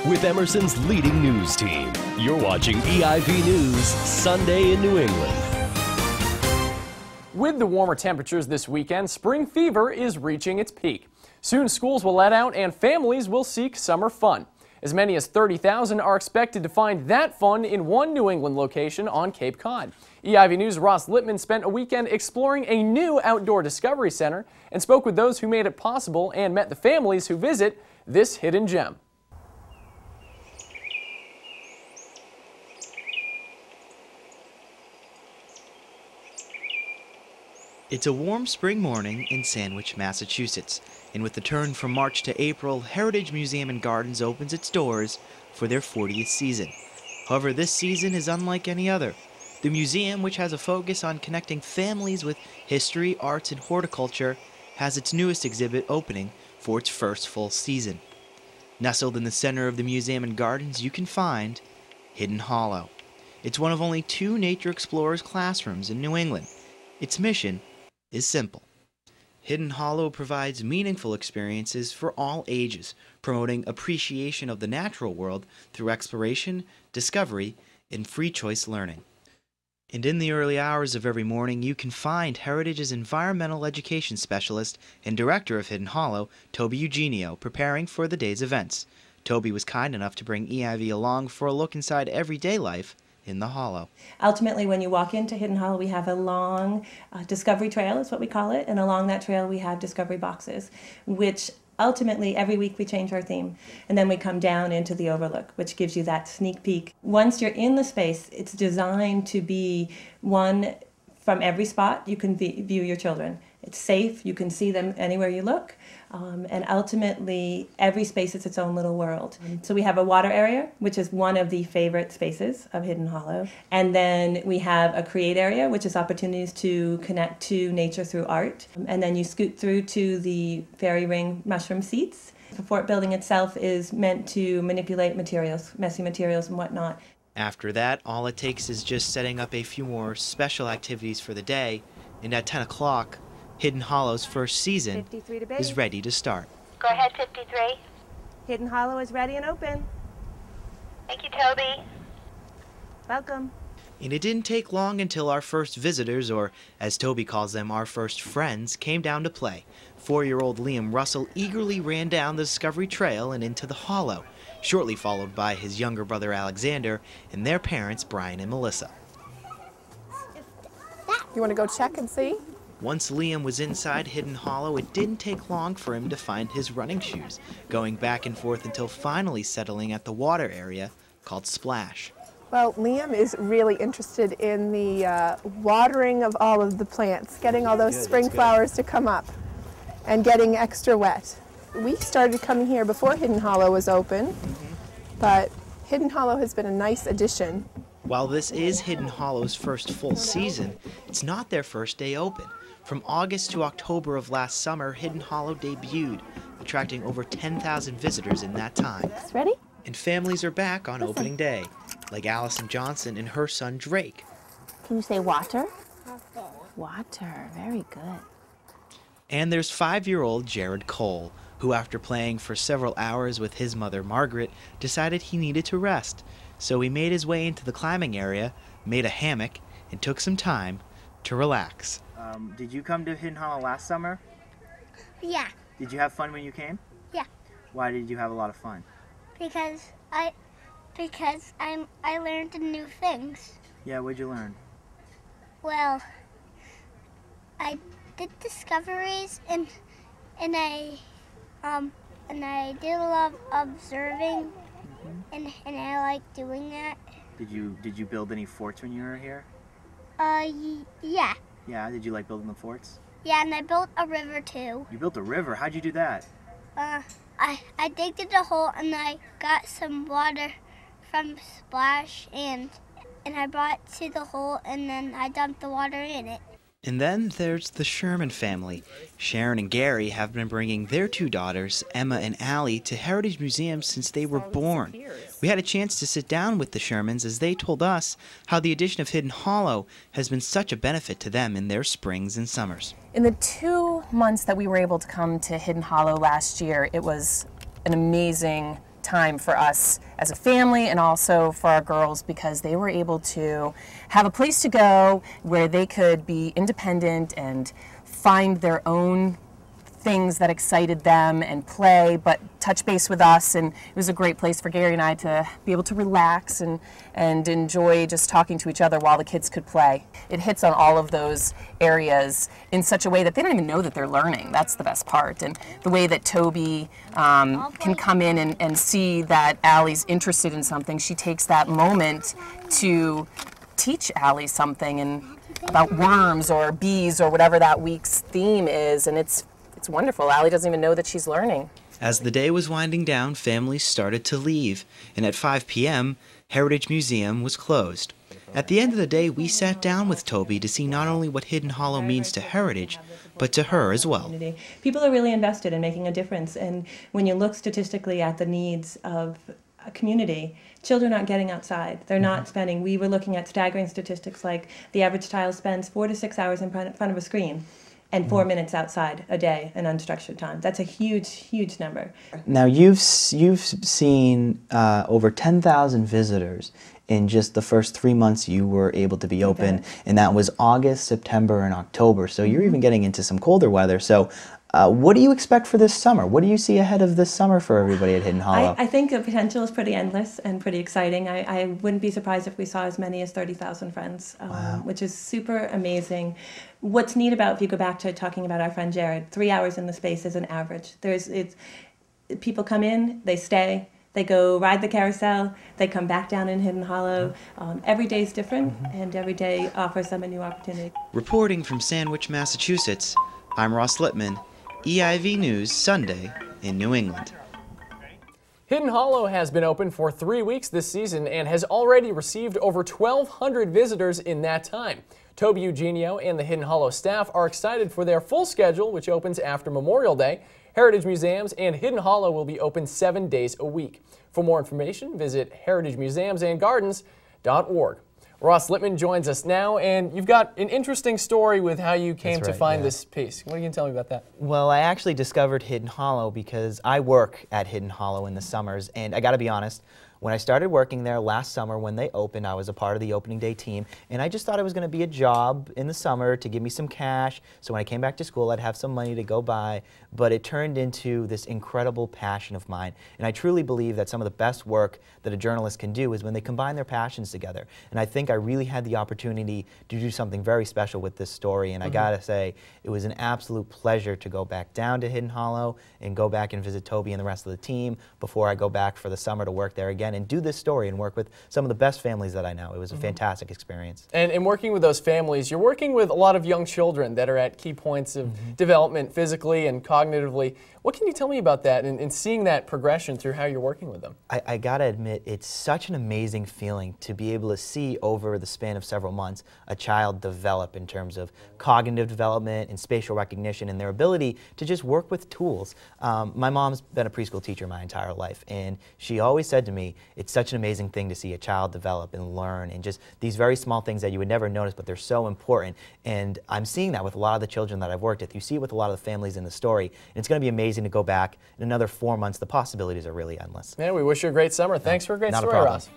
with Emerson's leading news team. You're watching EIV News Sunday in New England. With the warmer temperatures this weekend, spring fever is reaching its peak. Soon schools will let out and families will seek summer fun. As many as 30,000 are expected to find that fun in one New England location on Cape Cod. EIV News' Ross Lippman spent a weekend exploring a new outdoor discovery center and spoke with those who made it possible and met the families who visit this hidden gem. It's a warm spring morning in Sandwich, Massachusetts, and with the turn from March to April, Heritage Museum and Gardens opens its doors for their 40th season. However, this season is unlike any other. The museum, which has a focus on connecting families with history, arts, and horticulture, has its newest exhibit opening for its first full season. Nestled in the center of the museum and gardens, you can find Hidden Hollow. It's one of only 2 Nature Explorers classrooms in New England. Its mission is simple. Hidden Hollow provides meaningful experiences for all ages, promoting appreciation of the natural world through exploration, discovery, and free choice learning. And in the early hours of every morning, you can find Heritage's environmental education specialist and director of Hidden Hollow, Toby Eugenio, preparing for the day's events. Toby was kind enough to bring EIV along for a look inside everyday life in the Hollow. Ultimately, when you walk into Hidden Hollow, we have a long discovery trail, is what we call it, and along that trail we have discovery boxes, which ultimately every week we change our theme, and then we come down into the overlook, which gives you that sneak peek. Once you're in the space, it's designed to be one from every spot you can view your children. It's safe, you can see them anywhere you look, and ultimately every space is its own little world. So we have a water area, which is one of the favorite spaces of Hidden Hollow, and then we have a create area, which is opportunities to connect to nature through art, and then you scoot through to the fairy ring mushroom seats. The fort building itself is meant to manipulate materials, messy materials and whatnot. After that, all it takes is just setting up a few more special activities for the day, and at 10 o'clock, Hidden Hollow's first season is ready to start. Go ahead, 53. Hidden Hollow is ready and open. Thank you, Toby. Welcome. And it didn't take long until our first visitors, or as Toby calls them, our first friends, came down to play. 4-year-old Liam Russell eagerly ran down the Discovery Trail and into the Hollow, shortly followed by his younger brother Alexander and their parents Brian and Melissa. You want to go check and see? Once Liam was inside Hidden Hollow, it didn't take long for him to find his running shoes, going back and forth until finally settling at the water area called Splash. Well, Liam is really interested in the watering of all of the plants, getting all those spring flowers to come up and getting extra wet. We started coming here before Hidden Hollow was open, but Hidden Hollow has been a nice addition. While this is Hidden Hollow's first full season, it's not their first day open. From August to October of last summer, Hidden Hollow debuted, attracting over 10,000 visitors in that time. Ready? And families are back on opening day, like Allison Johnson and her son Drake. Can you say water? Water, very good. And there's 5-year-old Jared Cole, who after playing for several hours with his mother Margaret, decided he needed to rest. So he made his way into the climbing area, made a hammock, and took some time to relax. Did you come to Hidden Hollow last summer? Yeah. Did you have fun when you came? Yeah. Why did you have a lot of fun? Because I learned new things. Yeah, what'd you learn? Well, I did discoveries and I did a lot of observing, and I like doing that. Did you build any forts when you were here? Yeah. Yeah, did you like building the forts? Yeah, and I built a river too. You built a river? How'd you do that? I digged a hole and I got some water from Splash and I brought it to the hole and then I dumped the water in it. And then there's the Sherman family. Sharon and Gary have been bringing their 2 daughters, Emma and Allie, to Heritage Museum since they were born. We had a chance to sit down with the Shermans as they told us how the addition of Hidden Hollow has been such a benefit to them in their springs and summers. In the 2 months that we were able to come to Hidden Hollow last year, it was an amazing time for us as a family and also for our girls, because they were able to have a place to go where they could be independent and find their own things that excited them and play, but touch base with us. And it was a great place for Gary and I to be able to relax and enjoy just talking to each other while the kids could play. It hits on all of those areas in such a way that they don't even know that they're learning. That's the best part. And the way that Toby can come in and see that Allie's interested in something, she takes that moment to teach Allie something and about worms or bees or whatever that week's theme is, and it's wonderful. Allie doesn't even know that she's learning. As the day was winding down, families started to leave, and at 5 p.m., Heritage Museum was closed. At the end of the day, we sat down with Toby to see not only what Hidden Hollow means to Heritage, but to her as well. People are really invested in making a difference, and when you look statistically at the needs of a community, children aren't getting outside. They're not spending, we were looking at staggering statistics like the average child spends 4 to 6 hours in front of a screen and 4 minutes outside a day in unstructured time. That's a huge, huge number. Now you've seen over 10,000 visitors in just the first 3 months you were able to be open, and that was August, September, and October. So you're even getting into some colder weather. So what do you expect for this summer? What do you see ahead of this summer for everybody at Hidden Hollow? I think the potential is pretty endless and pretty exciting. I wouldn't be surprised if we saw as many as 30,000 friends, which is super amazing. What's neat about, if you go back to talking about our friend Jared, 3 hours in the space is an average. People come in, they stay, they go ride the carousel, they come back down in Hidden Hollow. Every day is different, and every day offers them a new opportunity. Reporting from Sandwich, Massachusetts, I'm Ross Lippman, EIV News Sunday in New England. Hidden Hollow has been open for 3 weeks this season and has already received over 1,200 visitors in that time. Toby Eugenio and the Hidden Hollow staff are excited for their full schedule, which opens after Memorial Day. Heritage Museums and Hidden Hollow will be open 7 days a week. For more information, visit heritagemuseumsandgardens.org. Ross Lippman joins us now, and you've got an interesting story with how you came to find this piece. What are you going to tell me about that? Well, I actually discovered Hidden Hollow because I work at Hidden Hollow in the summers, and I got to be honest, when I started working there last summer when they opened, I was a part of the opening day team, and I just thought it was going to be a job in the summer to give me some cash, so when I came back to school I'd have some money to go buy, but it turned into this incredible passion of mine, and I truly believe that some of the best work that a journalist can do is when they combine their passions together, and I think I really had the opportunity to do something very special with this story, and I gotta say, it was an absolute pleasure to go back down to Hidden Hollow and go back and visit Toby and the rest of the team before I go back for the summer to work there again and do this story and work with some of the best families that I know. It was a fantastic experience. And in working with those families, you're working with a lot of young children that are at key points of development physically and cognitively. What can you tell me about that and seeing that progression through how you're working with them? I gotta admit, it's such an amazing feeling to be able to see over the span of several months a child develop in terms of cognitive development and spatial recognition and their ability to just work with tools. My mom's been a preschool teacher my entire life, and she always said to me, it's such an amazing thing to see a child develop and learn, and just these very small things that you would never notice, but they're so important. And I'm seeing that with a lot of the children that I've worked with. You see it with a lot of the families in the story, and it's going to be amazing to go back in another 4 months. The possibilities are really endless. Man, we wish you a great summer. Thanks for a great Not story, a problem. Ross.